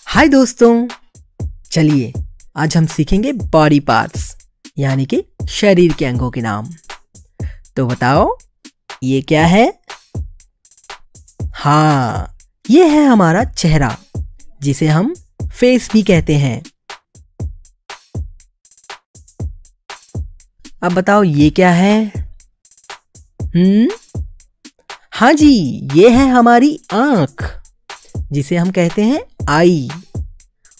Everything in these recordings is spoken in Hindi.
हाय दोस्तों, चलिए आज हम सीखेंगे बॉडी पार्ट्स यानी कि शरीर के अंगों के नाम। तो बताओ ये क्या है? हाँ, ये है हमारा चेहरा जिसे हम फेस भी कहते हैं। अब बताओ ये क्या है? हाँ जी, ये है हमारी आंख जिसे हम कहते हैं आई।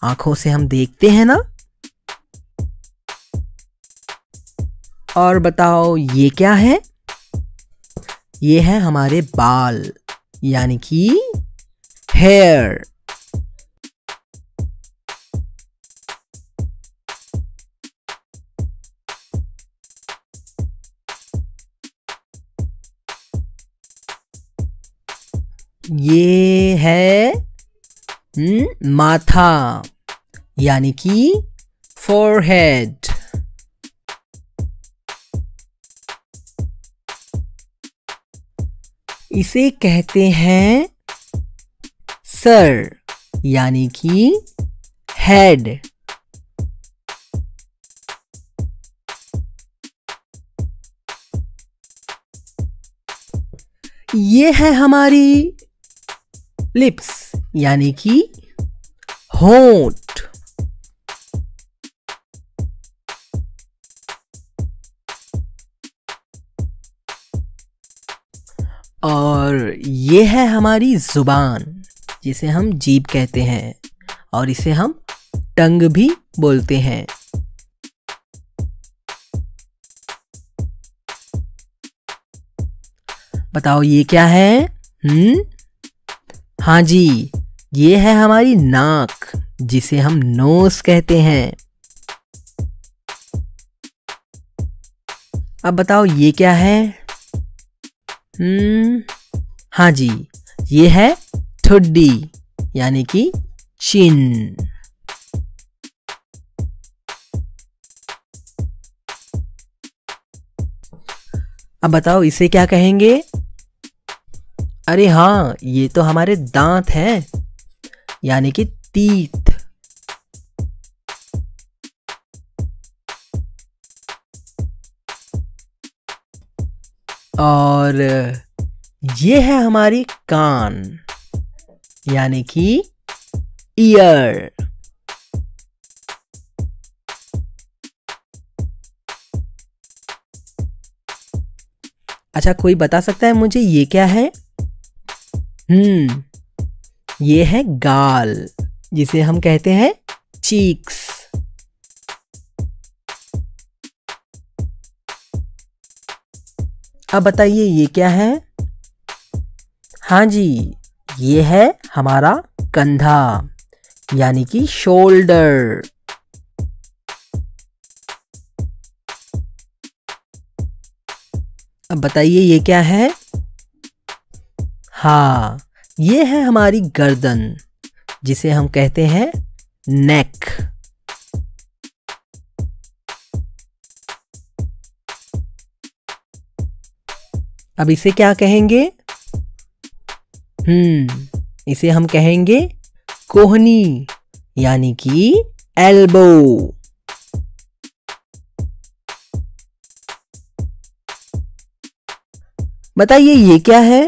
आंखों से हम देखते हैं ना। और बताओ ये क्या है? ये है हमारे बाल यानी कि हेयर। ये है माथा यानी कि फोरहेड। इसे कहते हैं सर यानी कि हेड। ये है हमारी लिप्स यानी कि होंठ। और ये है हमारी जुबान जिसे हम जीभ कहते हैं और इसे हम टंग भी बोलते हैं। बताओ ये क्या है? हाँ जी, ये है हमारी नाक जिसे हम नोज कहते हैं। अब बताओ ये क्या है? हाँ जी, ये है ठुड्डी यानी कि चिन। अब बताओ इसे क्या कहेंगे? अरे हाँ, ये तो हमारे दांत हैं यानी कि टीथ। और ये है हमारी कान यानी कि ईयर। अच्छा, कोई बता सकता है मुझे ये क्या है? ये है गाल जिसे हम कहते हैं चीक्स। अब बताइए ये क्या है? हाँ जी, ये है हमारा कंधा यानी कि शोल्डर। अब बताइए ये क्या है? हाँ, ये है हमारी गर्दन जिसे हम कहते हैं नेक। अब इसे क्या कहेंगे? इसे हम कहेंगे कोहनी यानी कि एल्बो। बताइए ये क्या है?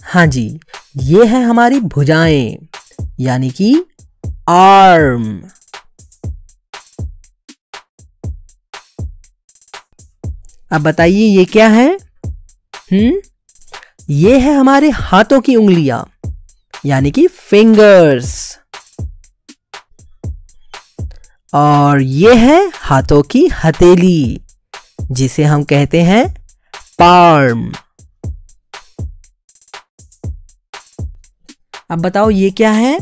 हाँ जी, ये है हमारी भुजाएं यानी कि आर्म। अब बताइए ये क्या है? ये है हमारे हाथों की उंगलियां यानी कि फिंगर्स। और ये है हाथों की हथेली जिसे हम कहते हैं पाल्म। अब बताओ ये क्या है?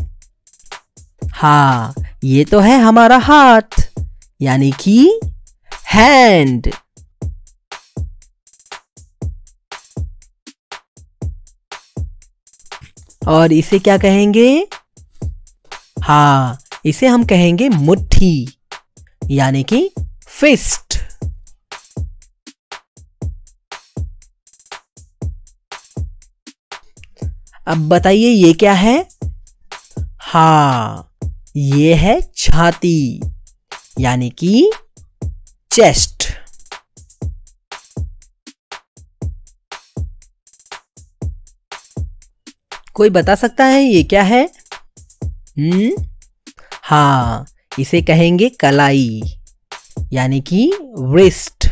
हाँ, ये तो है हमारा हाथ यानी कि हैंड। और इसे क्या कहेंगे? हाँ, इसे हम कहेंगे मुट्ठी यानी कि फिस्ट। अब बताइए ये क्या है? हाँ, ये है छाती यानी कि चेस्ट। कोई बता सकता है ये क्या है? हाँ, इसे कहेंगे कलाई यानी कि wrist।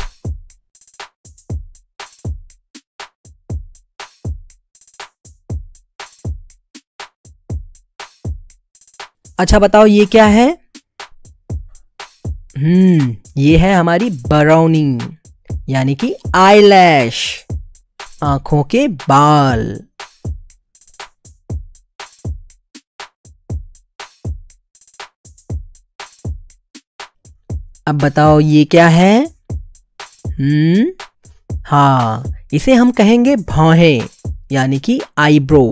अच्छा बताओ ये क्या है? ये है हमारी बराउनिंग यानी कि आईलैश, आंखों के बाल। अब बताओ ये क्या है? हाँ, इसे हम कहेंगे भौहें यानी कि आईब्रो,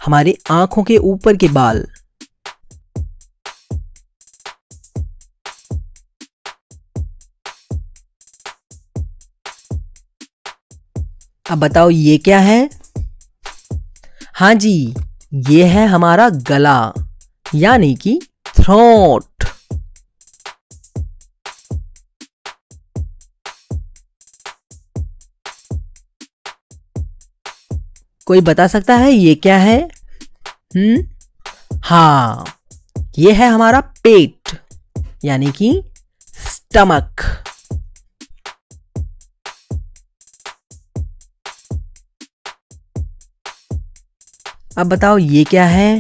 हमारे आंखों के ऊपर के बाल। अब बताओ ये क्या है? हाँ जी, ये है हमारा गला यानी कि थ्रोट। कोई बता सकता है ये क्या है? हाँ, ये है हमारा पेट यानी कि स्टमक। अब बताओ ये क्या है?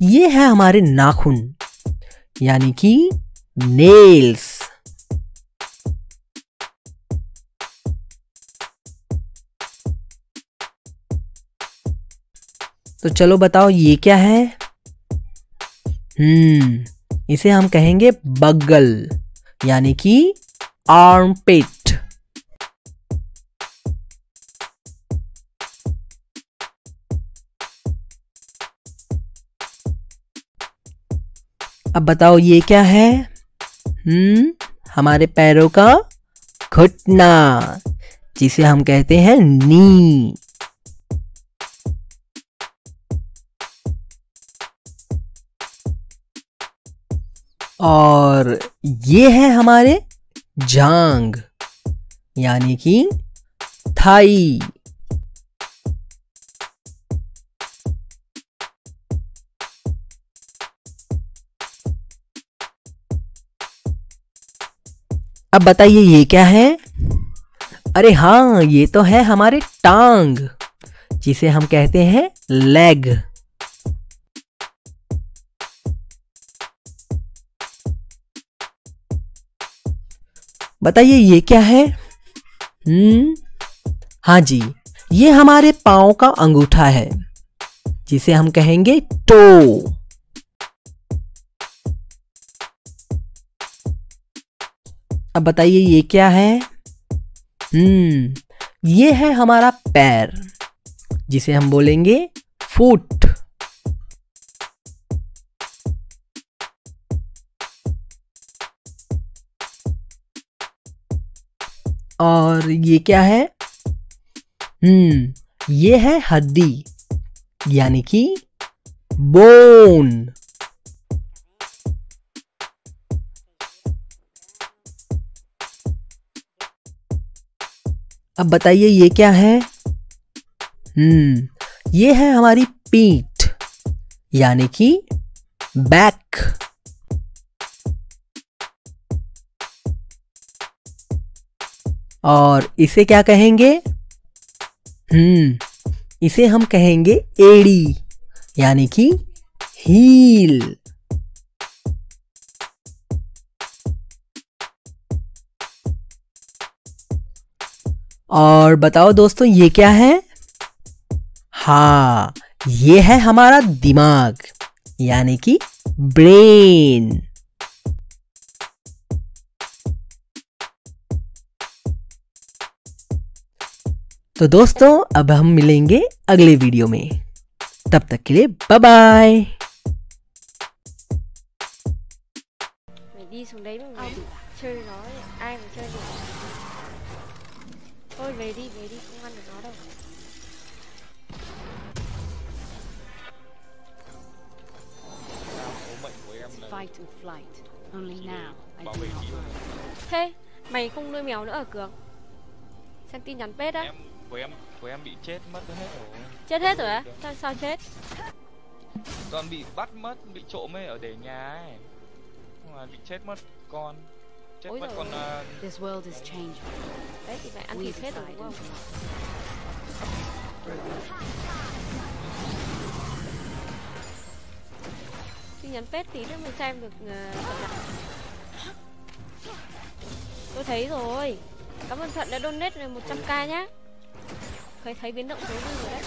ये है हमारे नाखून यानी कि नेल्स। तो चलो बताओ ये क्या है? इसे हम कहेंगे बगल यानी कि आर्मपिट। अब बताओ ये क्या है? हमारे पैरों का घुटना जिसे हम कहते हैं नी। और ये है हमारे जांग यानी कि थाई। अब बताइए ये क्या है? अरे हाँ, ये तो है हमारे टांग जिसे हम कहते हैं लेग। बताइए ये क्या है? हाँ जी, ये हमारे पांव का अंगूठा है जिसे हम कहेंगे टो। अब बताइए ये क्या है? ये है हमारा पैर जिसे हम बोलेंगे फुट। और ये क्या है? ये है हड्डी यानी कि बोन। अब बताइए ये क्या है? ये है हमारी पीठ यानी कि बैक। और इसे क्या कहेंगे? इसे हम कहेंगे एड़ी यानी कि हील। और बताओ दोस्तों ये क्या है? हाँ, ये है हमारा दिमाग यानी कि ब्रेन। तो दोस्तों अब हम मिलेंगे अगले वीडियो में, तब तक के लिए bye bye. Đi xuống đấy mà chơi nó ai mà chơi được. Thôi về đi không ăn được nó đâu. fight and flight. Only now I bảo do vệ not kỹ. run. Thế mày không nuôi mèo nữa à Cường? Xem tin nhắn pết á. Em của em bị chết mất hết rồi. Chết hết rồi á? Sao chết? Toàn bị bắt mất, bị trộm ấy ở để nhà ấy. Nhưng mà bị chết mất con. Chết Ôi mất giời con ơi. This world is changing. Đấy thì mày ăn We thịt hết decide rồi đúng không? into Tin nhắn pết tí nữa mình xem được Thuận ạ. Tôi thấy rồi. Cảm ơn Thuận đã donate 100k nhá. Thấy biến động số rồi đấy.